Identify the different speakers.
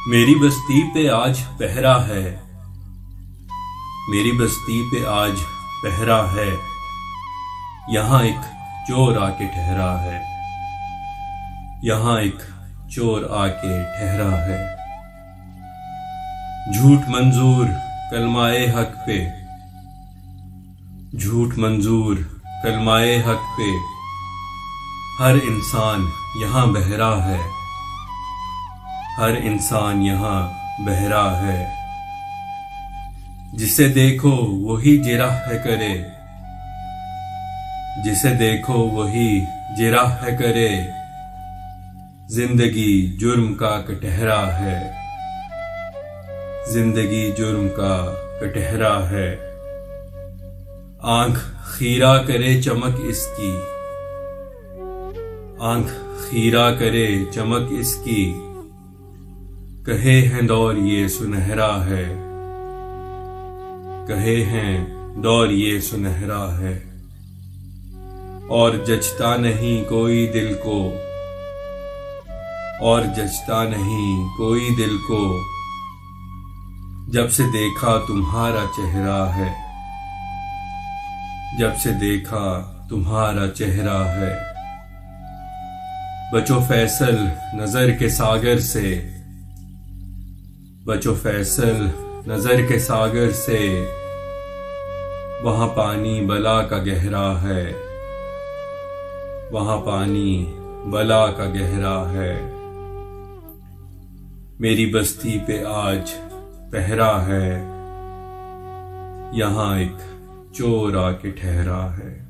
Speaker 1: मेरी बस्ती पे आज पहरा है, मेरी बस्ती पे आज पहरा है। यहाँ एक चोर आके ठहरा है, यहाँ एक चोर आके ठहरा है। झूठ मंजूर कलमाए हक पे, झूठ मंजूर कलमाए हक पे। हर इंसान यहाँ बहरा है, हर इंसान यहाँ बहरा है। जिसे देखो वही जिराह करे, जिसे देखो वही जिराह करे। जिंदगी जुर्म का कटहरा है, जिंदगी जुर्म का कटहरा है। आंख खीरा करे चमक इसकी, आंख खीरा करे चमक इसकी। कहे हैं दौर ये सुनहरा है, कहे हैं दौर ये सुनहरा है। और जचता नहीं कोई दिल को, और जचता नहीं कोई दिल को। जब से देखा तुम्हारा चेहरा है, जब से देखा तुम्हारा चेहरा है। बचो फैसल नजर के सागर से, बचो फैसल नजर के सागर से। वहां पानी बला का गहरा है, वहां पानी बला का गहरा है। मेरी बस्ती पे आज पहरा है, यहाँ एक चोर आके ठहरा है।